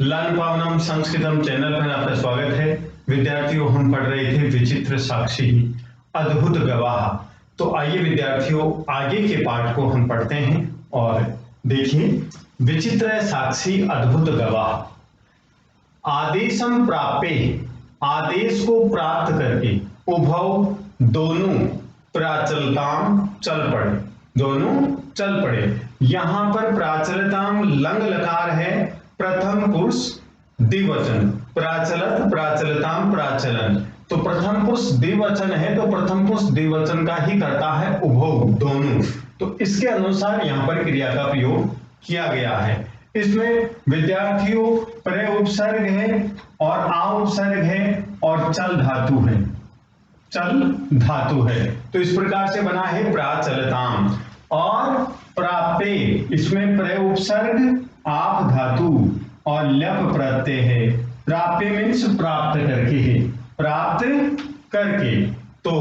Learn पावनम संस्कृतम channel पर आपका स्वागत है। विद्यार्थियों, हम पढ़ रहे थे विचित्र साक्षी अद्भुत गवाह। तो आइए विद्यार्थियों, आगे के पाठ को हम पढ़ते हैं और देखिए, विचित्र साक्षी अद्भुत गवाह। आदेशम प्राप्य, आदेश को प्राप्त करके, उभव दोनों, प्राचलताम चल पड़े, दोनों चल पड़े। यहां पर प्राचलताम लंग लकार है, प्रथम पुरुष द्विवचन, प्राचलत प्राचलताम प्राचलन। तो प्रथम पुरुष द्विवचन है, तो प्रथम पुरुष द्विवचन का ही करता है उभव दोनों। तो इसके अनुसार यहां पर क्रिया का प्रयोग किया गया है। इसमें विद्यार्थियों प्रय उपसर्ग है और आ उपसर्ग है और चल धातु है, चल धातु है। तो इस प्रकार से बना है प्राचलताम। और प्राप्य, इसमें प्रय उपसर्ग, आप धातु और लप प्रत्यय है। प्राप्य मीन्स प्राप्त करके है, प्राप्त करके। तो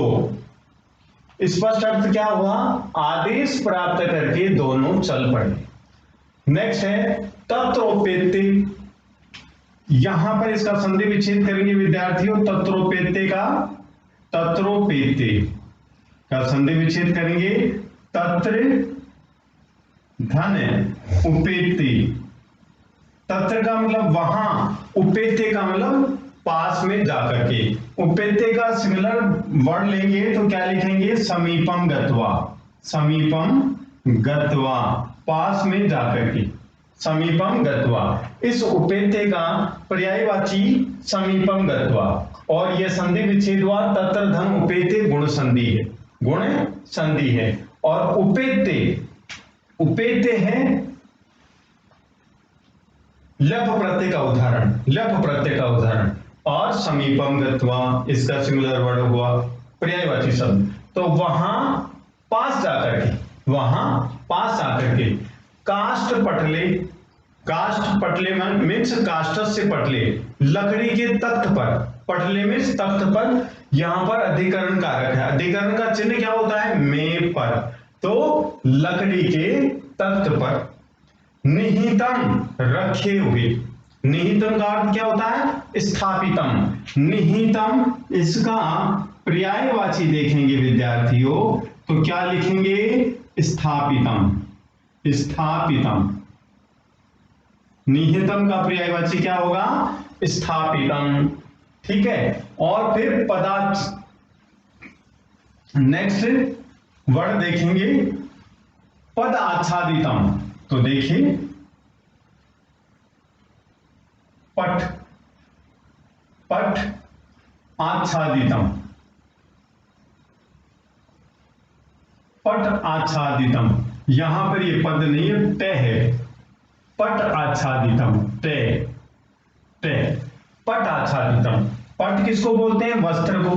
स्पष्ट अर्थ क्या हुआ? आदेश प्राप्त करके दोनों चल पड़े। नेक्स्ट है तत्रोपेत्य। यहां पर इसका संधि विच्छेद करेंगे विद्यार्थियों। तत्रोपेत्य का संधि विच्छेद करेंगे। तत्र धन उपेत्य, तत्र का मतलब वहां, उपेत्य का मतलब पास में जाकर के। उपेत्य का सिमिलर वर्ड लेंगे तो क्या लिखेंगे? समीपम गत्वा, समीपम गत्वा, पास में जाकर के, समीपम गत्वा। इस उपेत्य का पर्यायवाची समीपम गत्वा। और यह संधि विच्छेद हुआ तत्र धन उपेत्य गुण संधि है, गुण संधि है। और उपेत्य, उपेत्य है लप प्रत्यय का उदाहरण, लप प्रत्यय का उदाहरण। और समीपम गत्वा इसका सिमिलर वर्ड हुआ पर्यायवाची शब्द। तो वहां पास जाकर के, वहां पास जाकर के। काष्ठ पटले, काष्ठ पटले मीन्स काष्ठ से पटले, लकड़ी के तख्त पर, पटले मीन्स तख्त पर। यहां पर अधिकरण कारक है, अधिकरण का चिन्ह क्या होता है? में पर। तो लकड़ी के तख्त पर। निहितम रखे हुए, निहितम का अर्थ क्या होता है? स्थापितम। निहितम इसका पर्यायवाची देखेंगे विद्यार्थियों तो क्या लिखेंगे? स्थापितम, स्थापितम। निहितम का पर्यायवाची क्या होगा? स्थापितम। ठीक है। और फिर पदार्थ, नेक्स्ट वर्ड देखेंगे पद आच्छादितम। तो देखिए पट, पट आच्छादितम, पट आच्छादितम। यहां पर ये पद नहीं है, टे है। पट आच्छादितम, टे, टे, पट आच्छादितम। पट किसको बोलते हैं? वस्त्र को।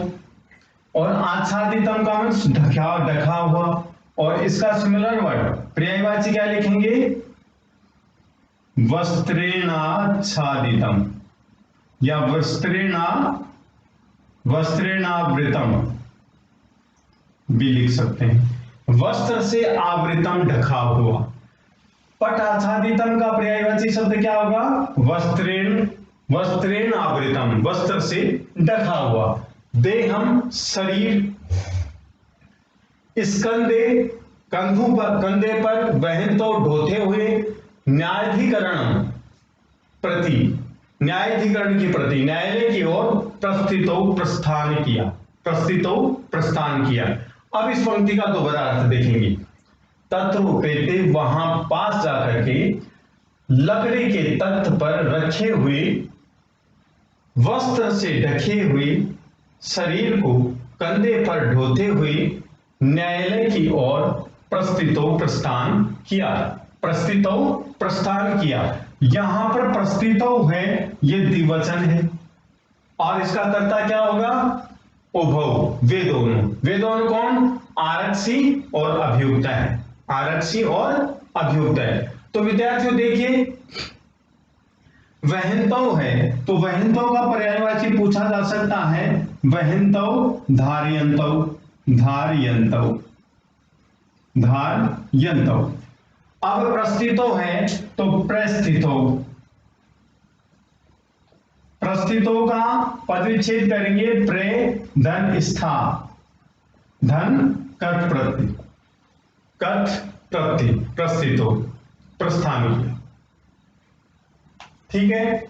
और आच्छादितम का मीन्स ढका, ढका हुआ। और इसका सिमिलर वर्ड पर्यायवाची क्या लिखेंगे? वस्त्रेणाच्छादितम या वस्त्रेणावृतम भी लिख सकते हैं। वस्त्र से आवृतम, ढका हुआ। पट आच्छादितम का पर्यायवाची शब्द क्या होगा? वस्त्रेण आवृतम, वस्त्र से ढका हुआ। देहम शरीर, स्कंदे कंधों पर, कंधे पर, वहन तो ढोते हुए। न्यायाधिकरण प्रति, न्यायाधिकरण के प्रति, न्यायालय की ओर। प्रस्थितो प्रस्थान किया, प्रस्थितो प्रस्थान किया। अब इस पंक्ति का दोबारा अर्थ देखेंगे। तत्र उपेत्य, वहां पास जाकर के, लकड़ी के तख्त पर रखे हुए, वस्त्र से ढके हुए शरीर को कंधे पर ढोते हुए न्यायालय की ओर प्रस्थितो प्रस्थान किया, प्रस्थितो प्रस्थान किया। यहां पर प्रस्थितो है, ये द्विवचन है। और इसका कर्ता क्या होगा? उभव, वे दोनों। वे दोनों कौन? आरक्षी और अभियुक्त है, आरक्षी और अभियुक्त है। तो विद्यार्थियों देखिए, वहंतो है तो वहंतो का पर्यायवाची पूछा जा सकता है। वहंतो, धारयंतो, धारयंतो, धारयंतो। अब प्रस्थितो है तो प्रस्थितो, प्रस्थितों का पद विच्छेद करेंगे, प्रे धन स्था, धन कथ प्रति, कथ प्रति, प्रस्थितों प्रस्थान किया। ठीक है,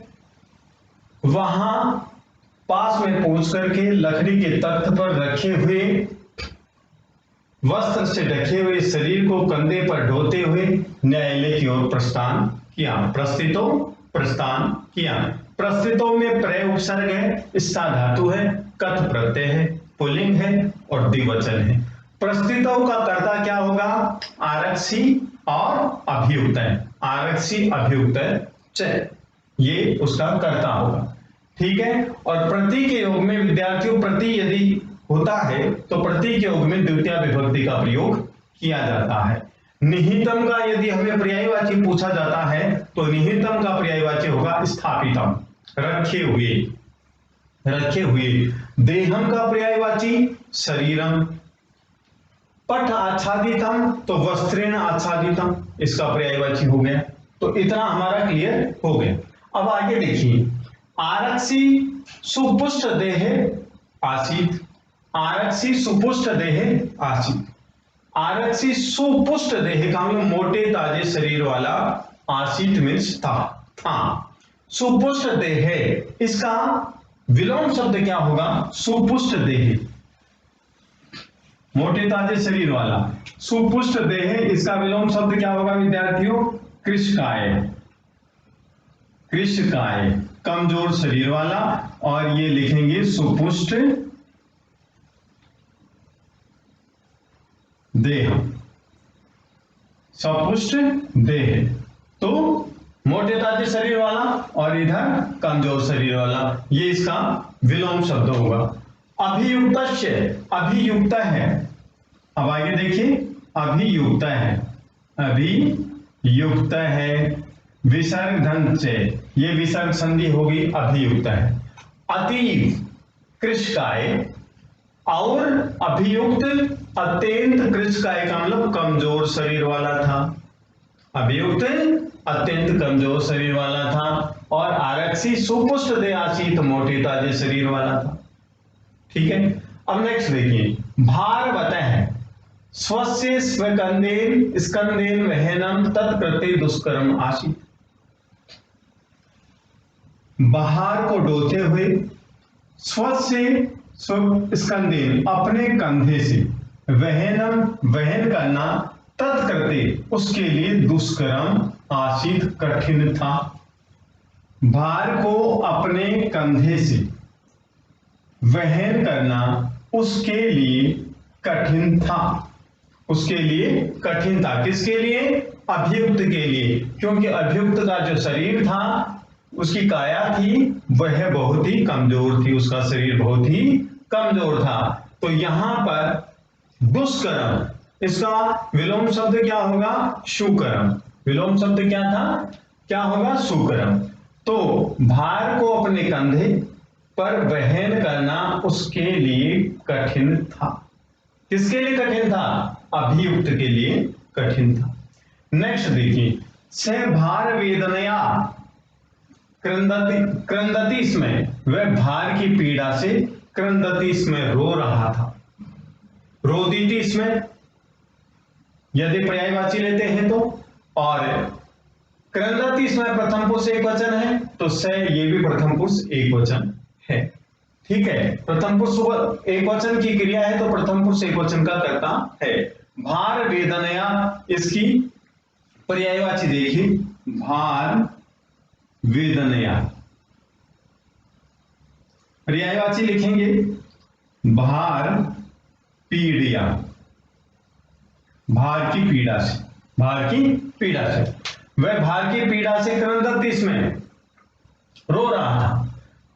वहां पास में पहुंच करके लकड़ी के तख्त पर रखे हुए वस्त्र से ढके हुए शरीर को कंधे पर ढोते हुए न्यायालय की ओर प्रस्थान किया। प्रस्थितों प्रस्थान किया। प्रस्थितों में प्रय उपसर्ग है, स्था धातु है, कथ प्रत्यय है, पुल्लिंग है और द्विवचन है। प्रस्थितों का कर्ता क्या होगा? आरक्षी और अभियुक्त है, आरक्षी अभियुक्त च, ये उसका कर्ता होगा। ठीक है, और प्रति के योग में विद्यार्थियों प्रति यदि होता है तो प्रति के योग में द्वितीय विभक्ति का प्रयोग किया जाता है। निहितम का यदि हमें पर्यायवाची पूछा जाता है तो निहितम का पर्यायवाची होगा स्थापितम, रखे हुए, रखे हुए। देहम का पर्यायवाची शरीरम। पट आच्छादितम तो वस्त्रेण आच्छादितम, इसका पर्यायवाची हो गया। तो इतना हमारा क्लियर हो गया। अब आगे देखिए, आरक्षी सुपुष्ट देह आसीत, आरक्षी सुपुष्ट देह आसीत। आरक्षी सुपुष्ट देह का मतलब मोटे ताजे शरीर वाला, आसीत मीन्स था। सुपुष्ट देह, इसका विलोम शब्द क्या होगा? सुपुष्ट देह, मोटे ताजे शरीर वाला, सुपुष्ट देह, इसका विलोम शब्द क्या होगा विद्यार्थियों? कृशकाय, कृशकाय, कमजोर शरीर वाला, और ये लिखेंगे सुपुष्ट देह, सपुष्ट देह। तो मोटे ताजे शरीर वाला और इधर कमजोर शरीर वाला, ये इसका विलोम शब्द होगा। अभियुक्त, अभियुक्त है। अब आगे देखिए, अभियुक्त है, अभियुक्त है, विसर्ग धन से, ये विसर्ग संधि होगी, अभियुक्त है। अतीव कृशकाय और अभियुक्त अत्यंत कृशकाय का मतलब कमजोर शरीर वाला था। अभियुक्त अत्यंत कमजोर शरीर वाला था और आरक्षी सुपुष्ट देह आसीत, मोटे ताजे शरीर वाला था। ठीक है, अब नेक्स्ट देखिए, भारवत है, स्वस्य स्वकंदेन स्कंदेन वहनम तत्कृते दुष्कर्म आसीत। बाहर को ढोते हुए, स्वस्य स्कंदेन अपने कंधे से, वहनम वहन करना, तत्कृते उसके लिए, दुष्कर्म आसीत कठिन था। भार को अपने कंधे से वहन करना उसके लिए कठिन था, उसके लिए कठिन था। किसके लिए? अभियुक्त के लिए, क्योंकि अभियुक्त का जो शरीर था, उसकी काया थी, वह बहुत ही कमजोर थी, उसका शरीर बहुत ही कमजोर था। तो यहां पर दुष्कर्म, इसका विलोम शब्द क्या होगा? सुकर्म। विलोम शब्द क्या था? क्या होगा? सुकर्म। तो भार को अपने कंधे पर वहन करना उसके लिए कठिन था। किसके लिए कठिन था? अभियुक्त के लिए कठिन था। नेक्स्ट देखिए, से भार वेदनया क्रंदती इसमें, वह भार की पीड़ा से क्रंदती इसमें रो रहा था। रोदिति इसमें यदि पर्यायवाची लेते हैं तो, और क्रंदती इसमें प्रथम पुरुष एक वचन है, तो से ये भी प्रथम पुरुष एक वचन है। ठीक है, प्रथम पुरुष एक वचन की क्रिया है तो प्रथम पुरुष एक वचन का कर्ता है। भार वेदनया, इसकी पर्यायवाची देखिए, भार वेदनया, पर्यायवाची लिखेंगे भार पीड़िया, भार की पीड़ा से, भार की पीड़ा से, वह भार की पीड़ा से क्रंदती इसमें रो रहा था।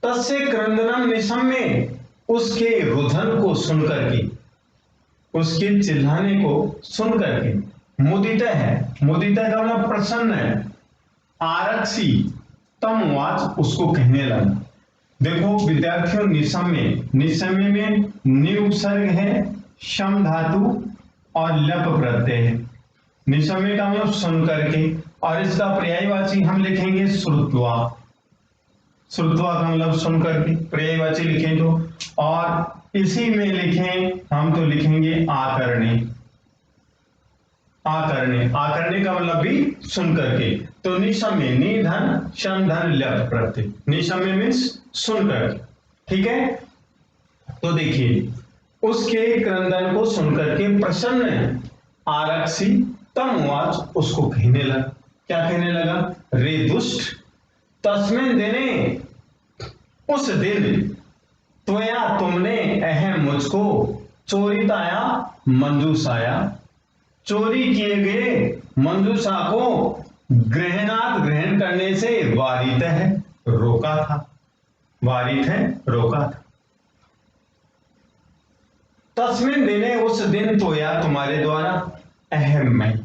तस्य क्रंदनम निशम्य, उसके रुदन को सुनकर के, उसके चिल्लाने को सुन करके, मुदित है, मुदित का मतलब प्रसन्न है, आरक्षी तम वाच, उसको कहने लगा। देखो विद्यार्थियों, निशम्य, निशम्य में नि उपसर्ग है, शम धातु और लप प्रत्यय है। निशम्य का मतलब सुन करके, और इसका पर्यायवाची हम लिखेंगे श्रुत्वा, श्रुत्वा का मतलब सुन करके, पर्यायवाची लिखें तो, और इसी में लिखें हम तो लिखेंगे आकरणे। आकरणे, आकरणे का मतलब भी सुन करके। तो निशम्य, नि धन शम धन ल्यप प्रत्यय, निशम्य मीन्स सुन करके, ठीक है। तो देखिए उसके क्रंदन को सुन करके प्रसन्न आरक्षी तम उवाच, उसको कहने लगा, क्या कहने लगा, रे दुष्ट तस्मिन् दिने, उस दिन, त्वया तुमने, अहम मुझको, चोरिताया मंजूषाया, चोरी किए गए मंजूषा को, ग्रहणात ग्रहण करने से, वारित है रोका था, वारित है रोका था। तस्मिन् दिने, उस दिन, त्वया तुम्हारे द्वारा, अहम में,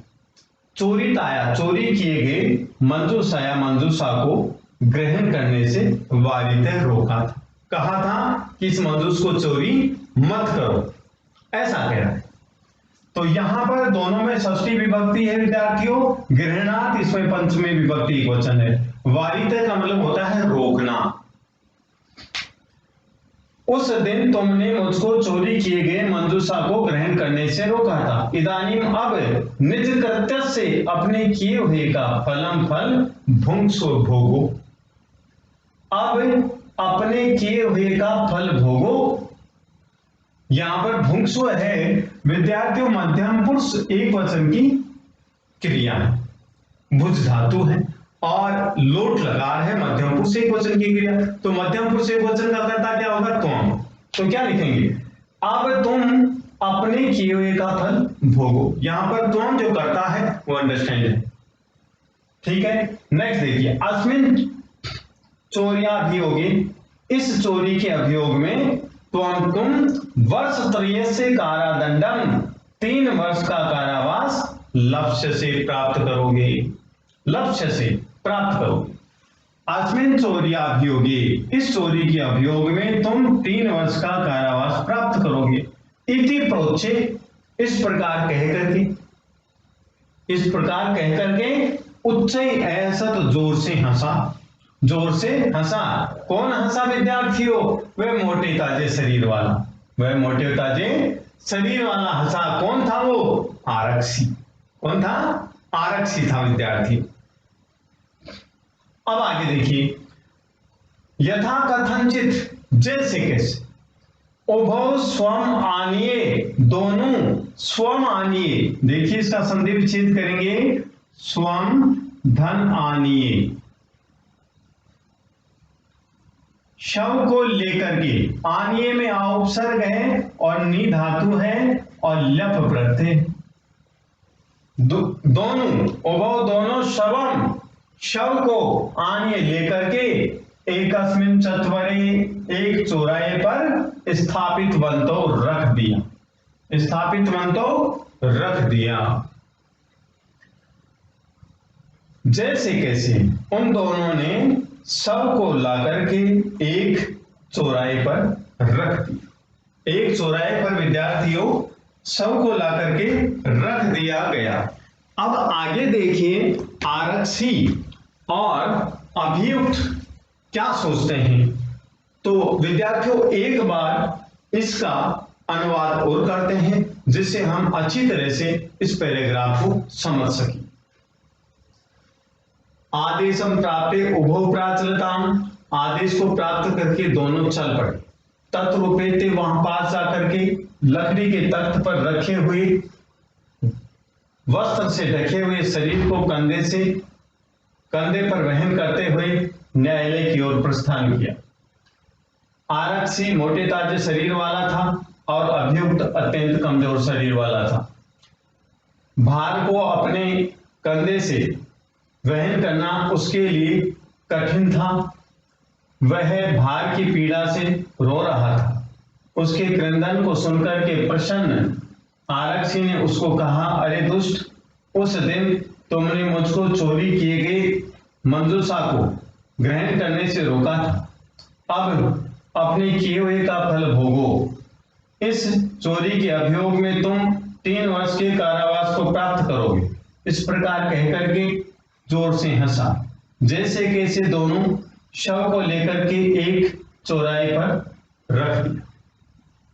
चोरिताया चोरी किए गए, मंजूषाया मंजूषा को, ग्रहण करने से, वारित है रोका था। कहा था कि इस मंजूष को चोरी मत करो, ऐसा कह रहा है। तो यहां पर दोनों में षष्ठी विभक्ति है विद्यार्थियों, गृहणात इसमें पंचमी विभक्ति एक वचन है। वारित का मतलब होता है रोकना। उस दिन तुमने मुझको चोरी किए गए मंजूषा को ग्रहण करने से रोका था। इदानीम अब निज कृत्य से अपने किए हुए का फलम फल भुंक्सो भोगो। अब अपने किए हुए का फल भोगो। यहां पर भुंक्सो है विद्यार्थियों मध्यम पुरुष एक वचन की क्रिया है, भुज धातु है और लोट लकार है, मध्यम पुरुष एक वचन की क्रिया। तो मध्यम पुरुष एक वचन का कर्ता क्या होगा, तुम। तो क्या लिखेंगे, अब तुम अपने किए हुए का फल भोगो। यहां पर तुम जो करता है वो अंडरस्टैंड है, ठीक है। नेक्स्ट देखिए, अस्मिन चोर्याभियोगे, इस चोरी के अभियोग में तुम वर्ष त्रय से कारादंडम, 3 वर्ष का कारावास लक्ष्य से प्राप्त करोगे, लक्ष्य से प्राप्त करोगे। अस्मिन चोर्याभियोगे, इस चोरी के अभियोग में तुम 3 वर्ष का कारावास प्राप्त करोगे। इति प्रोचे, इस प्रकार कह करके, इस प्रकार कह करके, उच्च ऐसत जोर से हंसा, जोर से हंसा। कौन हंसा विद्यार्थियों, वह मोटे ताजे शरीर वाला, वह मोटे ताजे शरीर वाला हंसा। कौन था वो, आरक्षी। कौन था, आरक्षी था विद्यार्थी। अब आगे देखिए, यथा कथनचित, जैसे कैसे, उभौ स्वम आनिये, दोनों स्वम आनिये। देखिए इसका संधि विच्छेद करेंगे, स्वम धन आनिये, शव को लेकर के, आनिये में आ उपसर्ग है और नी धातु है और लप प्रत्यय। दोनों, उभौ दोनों, शवम शव को, आनिये लेकर के, एकस्मिन चत्वरे, एक चौराहे पर, स्थापित बंतो रख दिया, स्थापित बंतो रख दिया। जैसे कैसे, उन दोनों ने शव को लाकर के एक चौराहे पर रख दिया, एक चौराहे पर विद्यार्थियों शव को लाकर के रख दिया गया। अब आगे देखिए, आरक्षी और अभियुक्त क्या सोचते हैं। तो विद्यार्थियों एक बार इसका अनुवाद और करते हैं जिससे हम अच्छी तरह से इस पैराग्राफ को समझ सकें। आदेशम प्राप्ते उभौ प्राचलताम, आदेश को प्राप्त करके दोनों चल पड़े। तत्रूपेते, वहां पास जाकर के लकड़ी के तख्त पर रखे हुए वस्त्र से ढके हुए शरीर को कंधे पर वहन करते हुए न्यायालय की ओर प्रस्थान किया। आरक्षी मोटे ताजे शरीर वाला था और अभियुक्त अत्यंत कमजोर शरीर वाला था। भार को अपने कंधे से वहन करना उसके लिए कठिन था। वह भार की पीड़ा से रो रहा था। उसके क्रंदन को सुनकर के प्रसन्न आरक्षी ने उसको कहा, अरे दुष्ट, उस दिन तुमने मुझको चोरी किए गए मंजूषा को ग्रहण करने से रोका था। अब अपने किए हुए का फल भोगो। इस चोरी के अभियोग में तुम 3 वर्ष के कारावास को प्राप्त करोगे। इस प्रकार कहकर के जोर से हंसा। जैसे कैसे दोनों शव को लेकर के एक चौराहे पर रख दिया,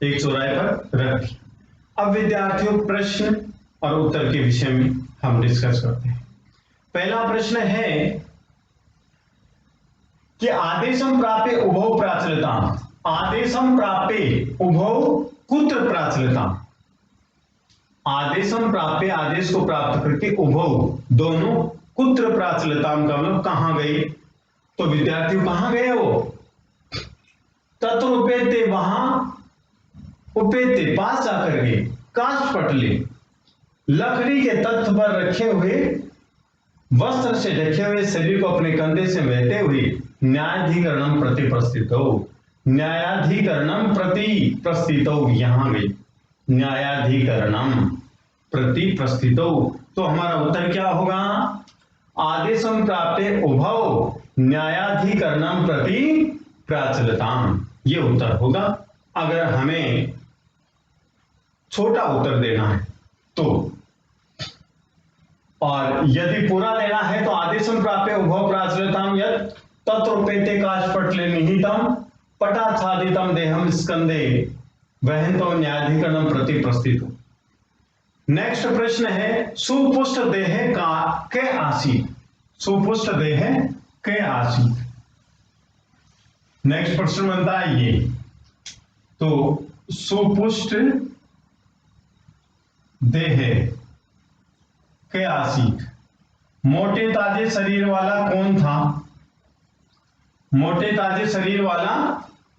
एक चौराहे पर रख दिया। अब विद्यार्थियों प्रश्न और उत्तर के विषय में हम डिस्कस करते हैं। पहला प्रश्न है कि आदेशम प्राप्य उभौ प्राचलताम, आदेशम प्राप्य उभौ कुत्र प्राचलताम। आदेशम प्राप्य, आदेश को प्राप्त करके उभौ दोनों कुत्र प्राचलताम का मतलब कहां गए। तो विद्यार्थियों कहां गए वो, तत्र उपेते, वहां उपेते पास जाकर के, काष्ठ पटले लकड़ी के तख्त पर रखे हुए वस्त्र से ढके हुए शरीर को अपने कंधे से बहते हुए न्यायाधिकरणम प्रति प्रस्थितो, न्यायाधिकरणम प्रति प्रस्थितो, यहां गई न्यायाधिकरणम प्रति प्रस्थितो। तो हमारा उत्तर क्या होगा, आदेशम प्राप्ते उभौ न्यायाधिकरणम प्रति प्राचलताम, ये उत्तर होगा। अगर हमें छोटा उत्तर देना है तो, और यदि पूरा लेना है तो आदेशम प्राप्य उभौ प्राचलताम यत् तत्रोपेते काष्ठपटले निहितम पटाच्छादितम देहम स्कंदे वहंतो न्यायाधिकरणम प्रति प्रस्थितो। नेक्स्ट प्रश्न है सुपुष्ट देह का के आसीत, सुपुष्ट देह के आसीत। नेक्स्ट प्रश्न बनता है ये, तो सुपुष्ट देह के आसीत, मोटे ताजे शरीर वाला कौन था, मोटे ताजे शरीर वाला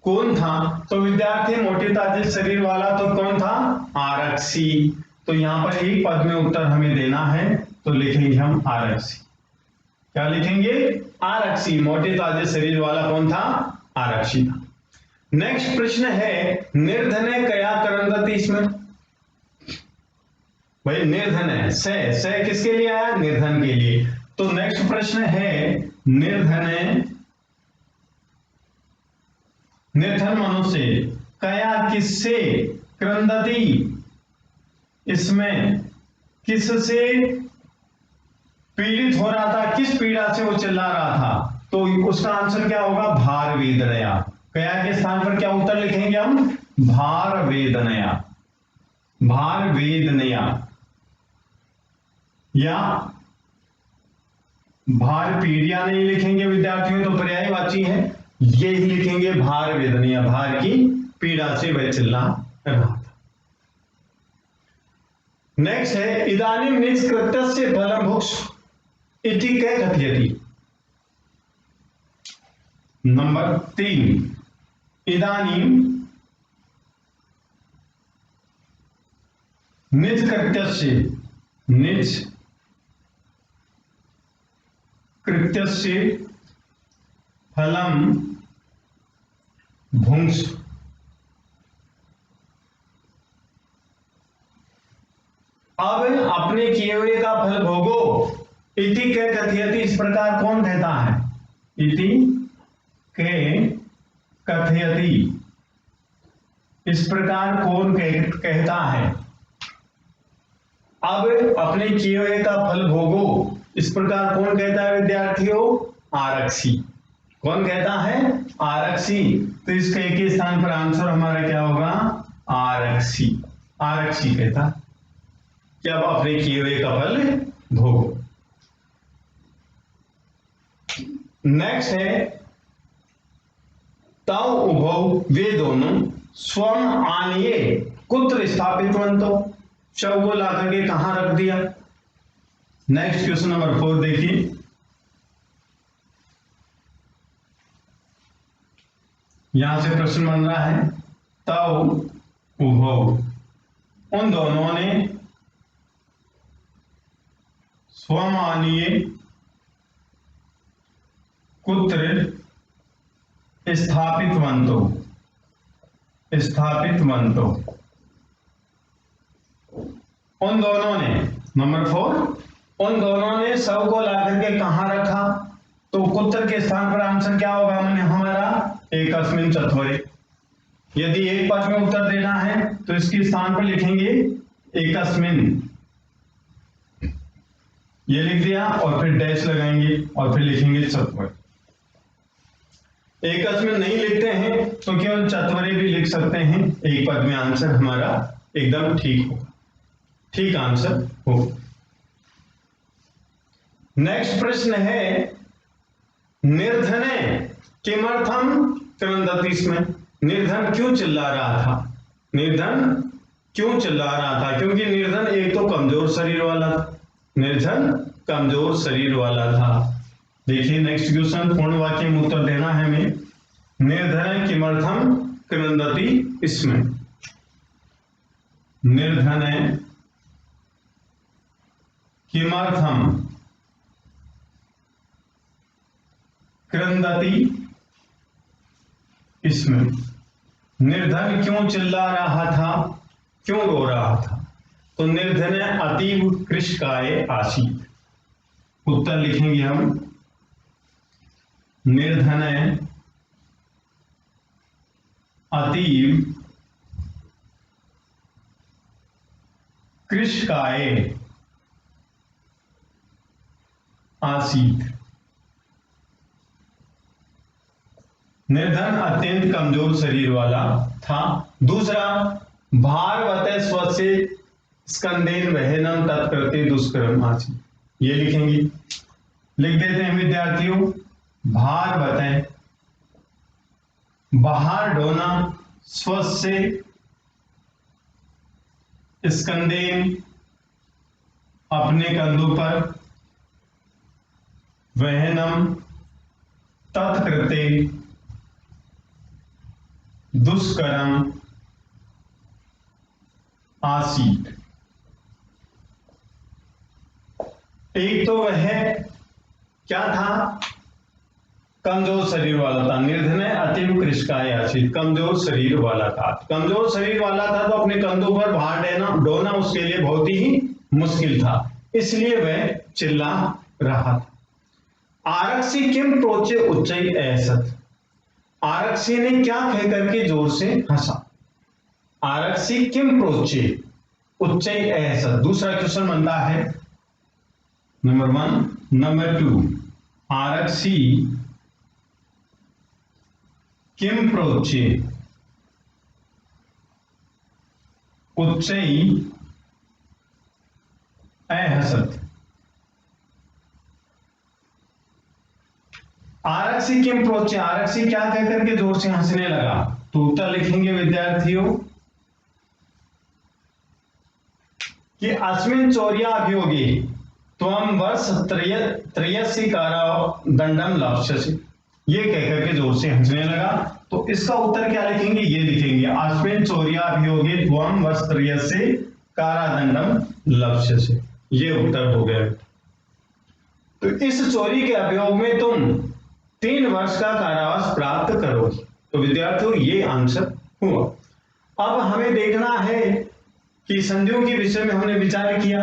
कौन था। तो विद्यार्थी मोटे ताजे शरीर वाला तो कौन था, आरक्षी। तो यहां पर एक पद में उत्तर हमें देना है, तो लिखेंगे हम आरक्षी। क्या लिखेंगे, आरक्षी। मोटे ताजे शरीर वाला कौन था, आरक्षी था। नेक्स्ट प्रश्न है निर्धने कया करंदति, इसमें भाई निर्धन है, से किसके लिए आया, निर्धन के लिए। तो नेक्स्ट प्रश्न है निर्धन, निर्धन मनुष्य कया किससे क्रंदति, इसमें किससे पीड़ित हो रहा था, किस पीड़ा से वो चिल्ला रहा था। तो उसका आंसर क्या होगा, भार वेदनया। कया के स्थान पर क्या उत्तर लिखेंगे हम, भार वेदनया, भार वेदनया या भार पीड़िया नहीं लिखेंगे विद्यार्थियों, तो पर्यायवाची है, ये ही लिखेंगे भार वेदनया, भार की पीड़ा से वह चिल्ला रहा था। नेक्स्ट है इदानीं निष्कृत्यस्य फलं भुक्ष इति कै कथयति। नंबर 3, इदानीं निष्कृत्यस्य, निष्कृत्यस्य फलं भुंक्ष, अब अपने किए हुए का फल भोगो, इति के कथयति, इस प्रकार कौन कहता है, इति के कथयति, इस प्रकार कौन कहता है। अब अपने किए हुए का फल भोगो, इस प्रकार कौन कहता है विद्यार्थियों, आरक्षी। कौन कहता है, आरक्षी। तो इसके एक ही स्थान पर आंसर हमारा क्या होगा, आरक्षी, आरक्षी कहता कि अब अपने किए हुए का फल भोगो। नेक्स्ट है तव उभौ, वे दोनों स्वम आनिये कुत्र स्थापितवन्तो, शव को ला करके कहां रख दिया। नेक्स्ट क्वेश्चन नंबर 4 देखिए, यहां से प्रश्न बन रहा है तव उभौ, उन दोनों ने स्वमानीय कुत्र स्थापितवन्तो, स्थापितवन्तो, उन दोनों ने, नंबर 4, उन दोनों ने शव को ला करके कहां रखा। तो कुत्र के स्थान पर आंसर क्या होगा हमारा, एकस्मिन् चत्वरे। यदि एक पद में उत्तर देना है तो इसके स्थान पर लिखेंगे एकस्मिन्, ये लिख दिया और फिर डैश लगाएंगे और फिर लिखेंगे चत्वर। एकच में नहीं लिखते हैं तो केवल चत्वरे भी लिख सकते हैं, एक पद में आंसर हमारा एकदम ठीक होगा, ठीक आंसर होगा। नेक्स्ट प्रश्न है निर्धने किमर्थम क्रंदति इसमें। निर्धन क्यों चिल्ला रहा था, निर्धन क्यों चिल्ला रहा था? क्योंकि निर्धन एक तो कमजोर शरीर वाला था, निर्धन कमजोर शरीर वाला था। देखिए नेक्स्ट क्वेश्चन, पूर्ण वाक्य में उत्तर देना है हमें। निर्धन किमर्थम क्रंदति इसमें, निर्धन किमर्थम क्रंदति इसमें। निर्धन क्यों चिल्ला रहा था, क्यों रो रहा था? तो निर्धन अतीव कृशकाय आसीत। उत्तर लिखेंगे हम, निर्धन अतीव कृशकाय आसीत। निर्धन अत्यंत कमजोर शरीर वाला था। दूसरा, भारवते स्वस्य स्कंदेन वहनम तत्कृते दुष्कर्म आसीत। ये लिखेंगे, लिख देते हैं विद्यार्थियों, भारवते बाहर ढोना, स्वस्य स्कंदेन अपने कंधों पर, वहनम तत्कृते दुष्कर्म आसीत। एक तो वह क्या था, कमजोर शरीर वाला था। निर्धन अतीव कृशकाय आसीत, कमजोर शरीर वाला था। कमजोर शरीर वाला था तो अपने कंधों पर भार ढोना उसके लिए बहुत ही मुश्किल था, इसलिए वह चिल्ला रहा था। आरक्षी किम प्रोचे उच्चई ऐसत। आरक्षी ने क्या कह करके जोर से हंसा। आरक्षी किम प्रोचे उच्चई ऐसत। दूसरा क्वेश्चन बनता है नंबर 1। नंबर 2, आरक्षी किम प्रोचे उच्चई अहसत। आरक्षी किम प्रोचे, आरक्षी क्या कह करके जोर से हंसने लगा। तो उत्तर लिखेंगे विद्यार्थियों कि अस्मिन् चौर्या अभियोगे त्वं वर्ष त्रयस्य कारादंडम लक्ष्यसि। ये कह करके जोर से हंसने लगा। तो इसका उत्तर क्या लिखेंगे, ये लिखेंगे, अस्मिन् चौर्या अभियोगे त्वं वर्ष त्रयस्य कारादंडम लक्ष्यसि। ये उत्तर हो गया। तो इस चोरी के अभियोग में तुम 3 वर्ष का कारावास प्राप्त करोगे। तो विद्यार्थियों ये आंसर हुआ। अब हमें देखना है कि संधियों के विषय में हमने विचार किया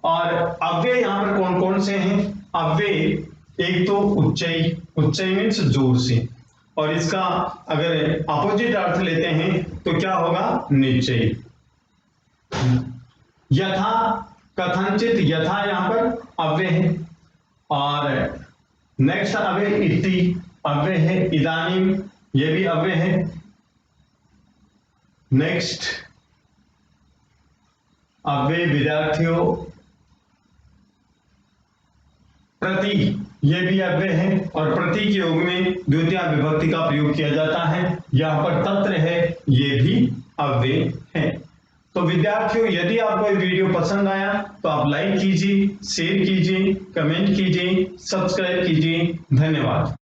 और अव्यय यहां पर कौन कौन से हैं। अव्यय एक तो उच्चई, उच्चई मीन्स जोर से, और इसका अगर अपोजिट अर्थ लेते हैं तो क्या होगा, निश्चय। यथा, कथनचित, यथा यहां पर अव्यय है। और नेक्स्ट अव्यय इति अव्यय है, इदानीम ये भी अव्यय है। नेक्स्ट अव्यय विद्यार्थियों प्रति, ये भी अव्यय है, और प्रति के योग में द्वितीय विभक्ति का प्रयोग किया जाता है। यहां पर तत्र है, ये भी अव्यय है। तो विद्यार्थियों यदि आपको ये वीडियो पसंद आया तो आप लाइक कीजिए, शेयर कीजिए, कमेंट कीजिए, सब्सक्राइब कीजिए। धन्यवाद।